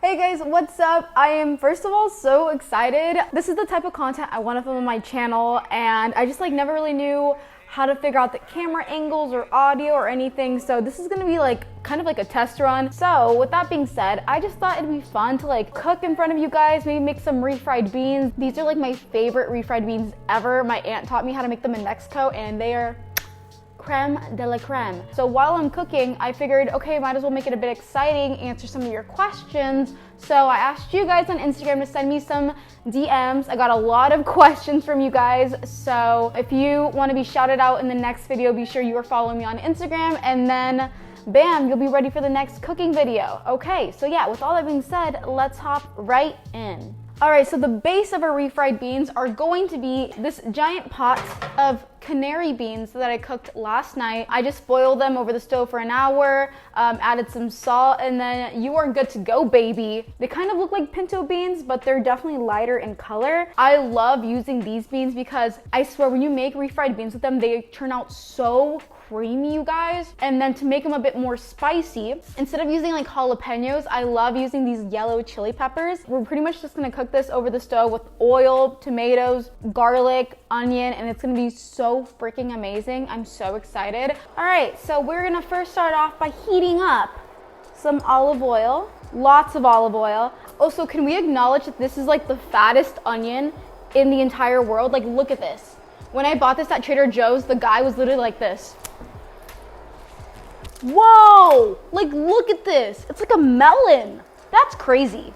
Hey guys, what's up? I am first of all so excited. This is the type of content I want to film on my channel, and I just never really knew how to figure out the camera angles or audio or anything. So this is gonna be kind of like a test run. So with that being said, I just thought it'd be fun to cook in front of you guys, maybe make some refried beans. These are my favorite refried beans ever. My aunt taught me how to make them in Mexico, and they are creme de la creme. So while I'm cooking, I figured, okay, might as well make it a bit exciting, answer some of your questions. So I asked you guys on Instagram to send me some DMs. I got a lot of questions from you guys. So if you want to be shouted out in the next video, be sure you are following me on Instagram, and then bam, you'll be ready for the next cooking video. Okay, so yeah, with all that being said, let's hop right in. All right, so the base of our refried beans are going to be this giant pot of canary beans that I cooked last night. I just boiled them over the stove for an hour, added some salt, and then you are good to go, baby. They kind of look like pinto beans, but they're definitely lighter in color. I love using these beans because I swear when you make refried beans with them, they turn out so creamy, you guys. And then to make them a bit more spicy, instead of using jalapenos, I love using these yellow chili peppers. We're pretty much just gonna cook this over the stove with oil, tomatoes, garlic, onion, and it's gonna be so freaking amazing. I'm so excited. All right, so we're gonna first start off by heating up some olive oil, lots of olive oil. Also, can we acknowledge that this is the fattest onion in the entire world? Look at this. When I bought this at Trader Joe's, the guy was literally like this. Whoa, look at this. It's like a melon. That's crazy.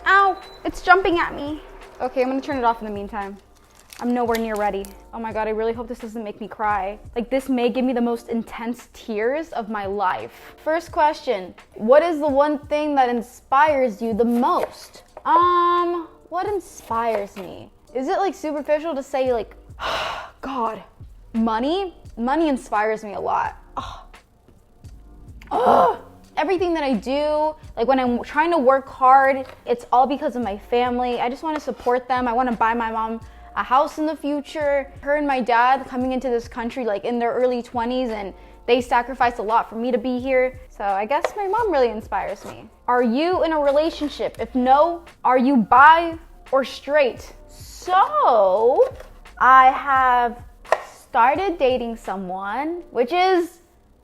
Ow, it's jumping at me. Okay, I'm gonna turn it off in the meantime. I'm nowhere near ready. Oh my God, I really hope this doesn't make me cry. This may give me the most intense tears of my life. First question, what is the one thing that inspires you the most? What inspires me? Is it superficial to say God, money? Money inspires me a lot. Everything that I do, when I'm trying to work hard, it's all because of my family. I just want to support them. I want to buy my mom a house in the future. Her and my dad coming into this country in their early 20s, and they sacrificed a lot for me to be here. So I guess my mom really inspires me. Are you in a relationship? If no, are you bi or straight? So I have started dating someone, which is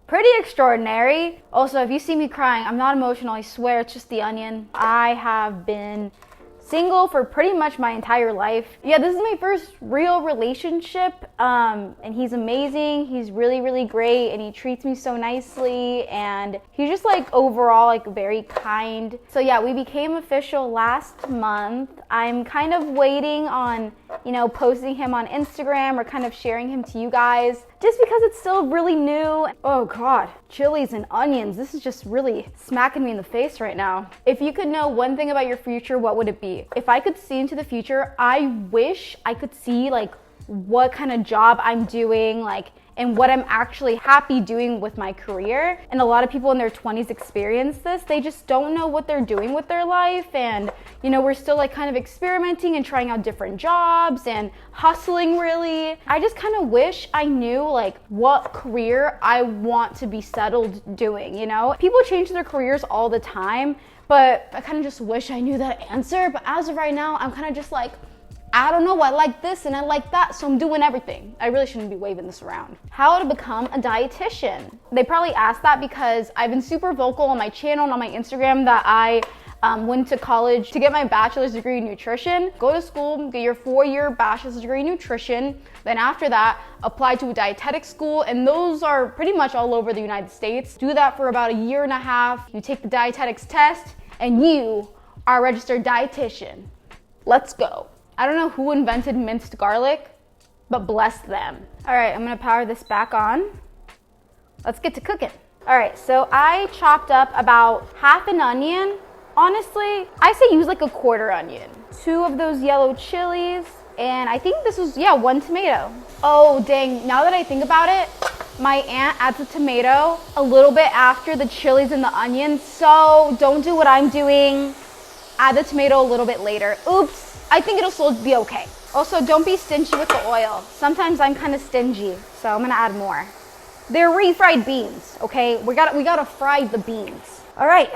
pretty extraordinary. Also, if you see me crying, I'm not emotional, I swear, it's just the onion. I have been single for pretty much my entire life. Yeah, this is my first real relationship, and he's amazing. He's really, really great, and he treats me so nicely, and he's just overall very kind. So yeah, we became official last month. I'm kind of waiting on, posting him on Instagram or kind of sharing him to you guys, just because it's still really new. Oh God, chilies and onions. This is just really smacking me in the face right now. If you could know one thing about your future, what would it be? If I could see into the future, I wish I could see what kind of job I'm doing, and what I'm actually happy doing with my career. And a lot of people in their 20s experience this. They just don't know what they're doing with their life. And, we're still kind of experimenting and trying out different jobs and hustling, really. I just kind of wish I knew what career I want to be settled doing, People change their careers all the time, but I kind of just wish I knew that answer. But as of right now, I'm kind of just I don't know, I like this and I like that, so I'm doing everything. I really shouldn't be waving this around. How to become a dietitian? They probably asked that because I've been super vocal on my channel and on my Instagram that I went to college to get my bachelor's degree in nutrition. Go to school, get your 4-year bachelor's degree in nutrition. Then after that, apply to a dietetic school, and those are pretty much all over the United States. Do that for about 1.5 years. You take the dietetics test, and you are a registered dietitian. Let's go. I don't know who invented minced garlic, but bless them. All right, I'm gonna power this back on. Let's get to cooking. All right, so I chopped up about half an onion. Honestly, I say use a 1/4 onion. 2 of those yellow chilies, and I think this was, 1 tomato. Oh dang, now that I think about it, my aunt adds a tomato a little bit after the chilies and the onions, so don't do what I'm doing. Add the tomato a little bit later. Oops. I think it'll still be okay. Also, don't be stingy with the oil. Sometimes I'm kind of stingy, so I'm gonna add more. They're refried beans, okay? We gotta fry the beans. All right,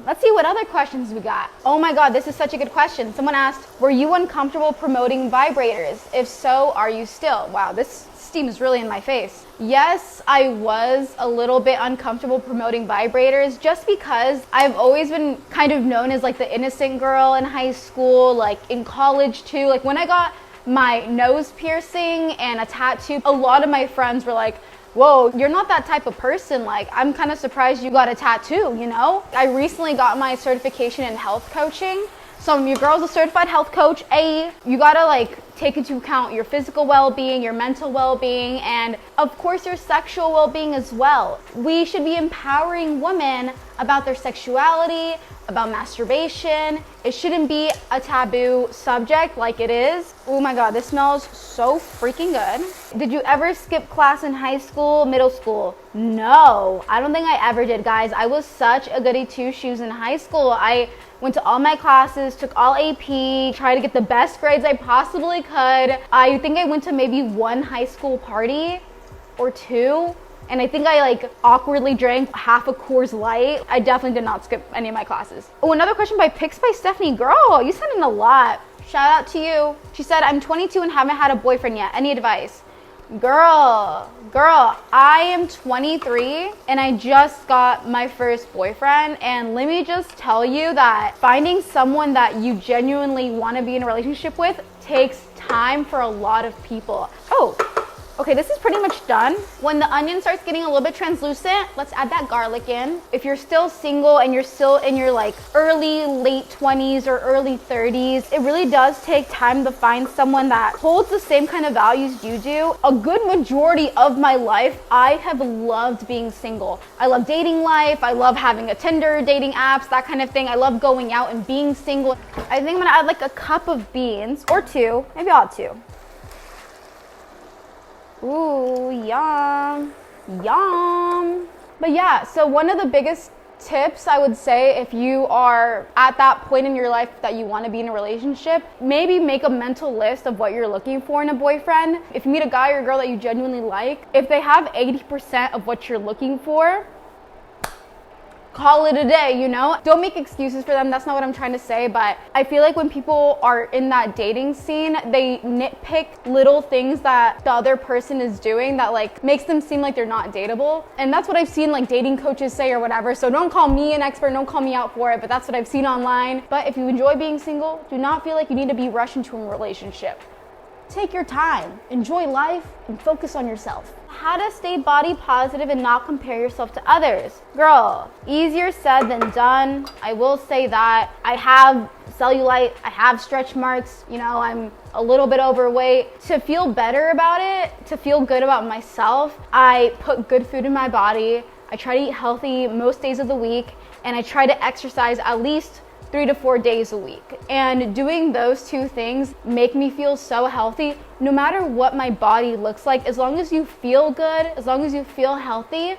Let's see what other questions we got. Oh my God, this is such a good question. Someone asked, were you uncomfortable promoting vibrators? If so, are you still? Wow, this steam is really in my face. Yes, I was a little bit uncomfortable promoting vibrators just because I've always been kind of known as like the innocent girl in high school, like in college too. Like when I got my nose piercing and a tattoo, a lot of my friends were like, whoa, you're not that type of person. Like, I'm kind of surprised you got a tattoo, you know? I recently got my certification in health coaching. So your girl's a certified health coach. You gotta like take into account your physical well-being, your mental well-being, and of course your sexual well-being as well. We should be empowering women about their sexuality, about masturbation. It shouldn't be a taboo subject like it is. Oh my God, this smells so freaking good. Did you ever skip class in high school, middle school? No, I don't think I ever did, guys. I was such a goody two-shoes in high school. I went to all my classes, took all AP, tried to get the best grades I possibly could. I think I went to maybe one high school party or two. And I think I like awkwardly drank half a Coors Light. I definitely did not skip any of my classes. Oh, another question by Pics by Stephanie. Girl, you sent in a lot. Shout out to you. She said, I'm 22 and haven't had a boyfriend yet. Any advice? Girl, I am 23 and I just got my first boyfriend. And let me just tell you that finding someone that you genuinely want to be in a relationship with takes time for a lot of people. Oh. Okay, this is pretty much done. When the onion starts getting a little bit translucent, let's add that garlic in. If you're still single and you're still in your like late 20s or early 30s, it really does take time to find someone that holds the same kind of values you do. A good majority of my life, I have loved being single. I love dating life. I love having a Tinder, dating apps, that kind of thing. I love going out and being single. I think I'm gonna add like a cup of beans or two, maybe I'll add two. Ooh, yum, yum. But yeah, so one of the biggest tips I would say if you are at that point in your life that you want to be in a relationship, maybe make a mental list of what you're looking for in a boyfriend. If you meet a guy or a girl that you genuinely like, if they have 80% of what you're looking for, call it a day, you know? Don't make excuses for them. That's not what I'm trying to say, but I feel like when people are in that dating scene, they nitpick little things that the other person is doing that like makes them seem like they're not dateable. And that's what I've seen like dating coaches say or whatever. So don't call me an expert, don't call me out for it, but that's what I've seen online. But if you enjoy being single, do not feel like you need to be rushed into a relationship. Take your time, enjoy life, and focus on yourself. How to stay body positive and not compare yourself to others. Girl, easier said than done. I will say that I have cellulite, I have stretch marks, you know, I'm a little bit overweight. To feel better about it, to feel good about myself, I put good food in my body. I try to eat healthy most days of the week, and I try to exercise at least 3 to 4 days a week. And doing those two things make me feel so healthy. No matter what my body looks like, as long as you feel good, as long as you feel healthy,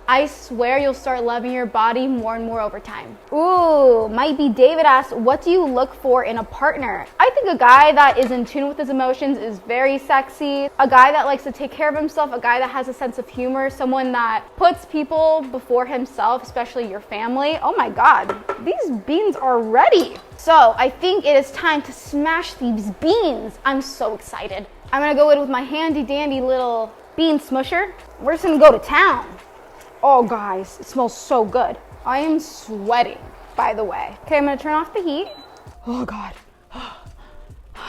I swear you'll start loving your body more and more over time. Ooh, might be David asked, what do you look for in a partner? I think a guy that is in tune with his emotions is very sexy. A guy that likes to take care of himself, a guy that has a sense of humor, someone that puts people before himself, especially your family. Oh my God, these beans are ready. So I think it is time to smash these beans. I'm so excited. I'm gonna go in with my handy dandy little bean smusher. We're just gonna go to town. Oh guys, it smells so good. I am sweating, by the way. Okay, I'm gonna turn off the heat. Oh God,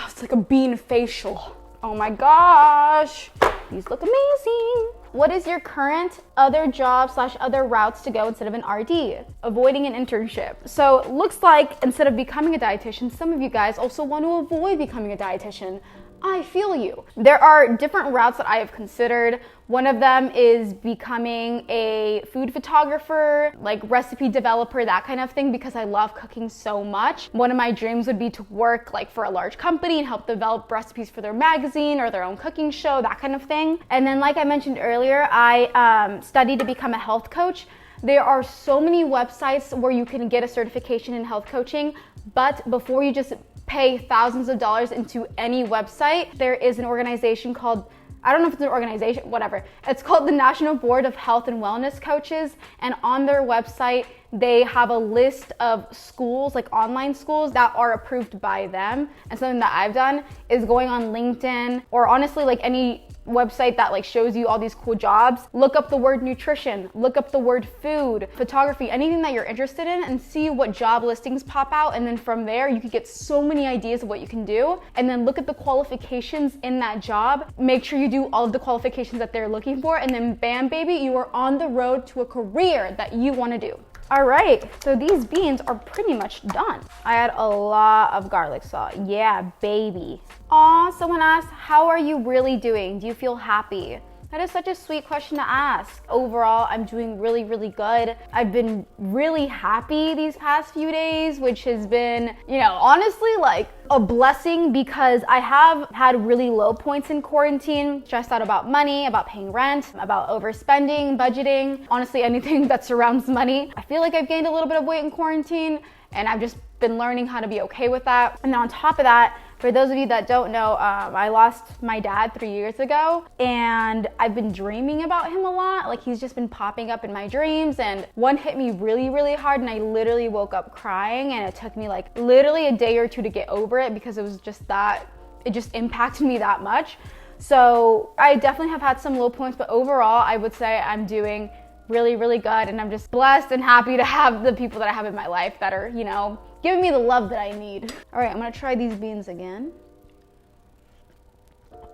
it's like a bean facial. Oh my gosh, these look amazing. What is your current other job / other routes to go instead of an RD? Avoiding an internship. So it looks like instead of becoming a dietitian, some of you guys also want to avoid becoming a dietitian. I feel you. There are different routes that I have considered. One of them is becoming a food photographer, like recipe developer, that kind of thing, because I love cooking so much. One of my dreams would be to work like for a large company and help develop recipes for their magazine or their own cooking show, that kind of thing. And then like I mentioned earlier, I studied to become a health coach. There are so many websites where you can get a certification in health coaching, but before you just pay thousands of dollars into any website, there is an organization called, I don't know if it's an organization, whatever. It's called the National Board of Health and Wellness Coaches, and on their website, they have a list of schools, like online schools that are approved by them. And something that I've done is going on LinkedIn, or honestly like any website that like shows you all these cool jobs, look up the word nutrition, look up the word food, photography, anything that you're interested in, and see what job listings pop out. And then from there you could get so many ideas of what you can do, and then look at the qualifications in that job, make sure you do all of the qualifications that they're looking for, and then bam baby, you are on the road to a career that you want to do. All right, so these beans are pretty much done. I add a lot of garlic salt. Yeah, baby. Aw, someone asked, how are you really doing? Do you feel happy? That is such a sweet question to ask. Overall, I'm doing really, really good. I've been really happy these past few days, which has been, you know, honestly like a blessing, because I have had really low points in quarantine, stressed out about money, about paying rent, about overspending, budgeting, honestly anything that surrounds money. I feel like I've gained a little bit of weight in quarantine, and I've just been learning how to be okay with that. And then on top of that, for those of you that don't know, I lost my dad 3 years ago, and I've been dreaming about him a lot. Like, he's just been popping up in my dreams, and one hit me really, really hard, and I literally woke up crying, and it took me like literally a day or two to get over it, because it was just that, it just impacted me that much. So I definitely have had some low points, but overall, I would say I'm doing really, really good, and I'm just blessed and happy to have the people that I have in my life that are, you know, giving me the love that I need. All right, I'm gonna try these beans again.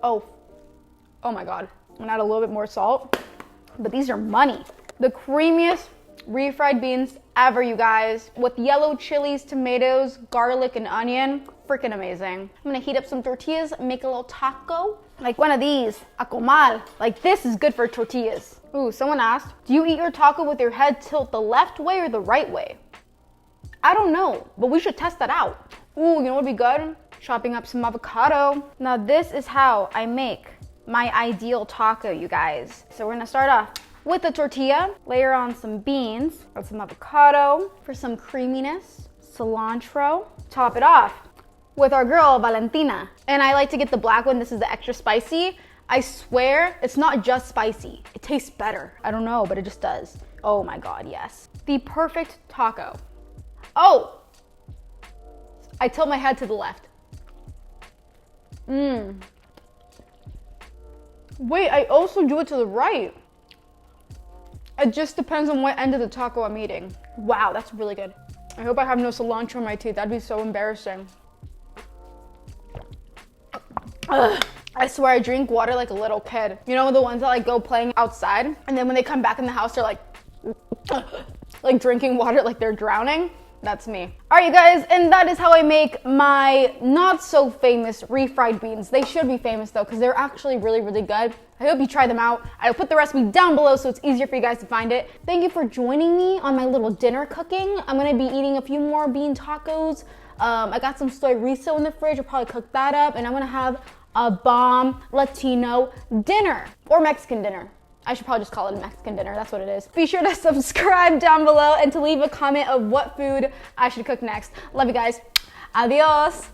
Oh my God. I'm gonna add a little bit more salt, but these are money. The creamiest refried beans ever, you guys, with yellow chilies, tomatoes, garlic, and onion. Freaking amazing. I'm gonna heat up some tortillas, make a little taco. Like one of these, a comal. Like, this is good for tortillas. Ooh, someone asked, do you eat your taco with your head tilt the left way or the right way? I don't know, but we should test that out. Ooh, you know what would be good? Chopping up some avocado. Now this is how I make my ideal taco, you guys. So we're gonna start off with the tortilla, layer on some beans, add some avocado for some creaminess, cilantro, top it off with our girl Valentina. And I like to get the black one. This is the extra spicy. I swear it's not just spicy, it tastes better. I don't know, but it just does. Oh my God, yes. The perfect taco. Oh, I tilt my head to the left. Wait, I also do it to the right. It just depends on what end of the taco I'm eating. Wow, that's really good. I hope I have no cilantro in my teeth. That'd be so embarrassing. Ugh. I swear I drink water like a little kid. You know, the ones that like go playing outside, and then when they come back in the house, they're like drinking water like they're drowning. That's me. All right, you guys, and that is how I make my not so famous refried beans. They should be famous though, because they're actually really, really good. I hope you try them out. I'll put the recipe down below so it's easier for you guys to find it. Thank you for joining me on my little dinner cooking. I'm gonna be eating a few more bean tacos. I got some soy riso in the fridge. I'll probably cook that up, and I'm gonna have a bomb Latino dinner, or Mexican dinner. I should probably just call it a Mexican dinner. That's what it is. Be sure to subscribe down below and to leave a comment of what food I should cook next. Love you guys. Adios.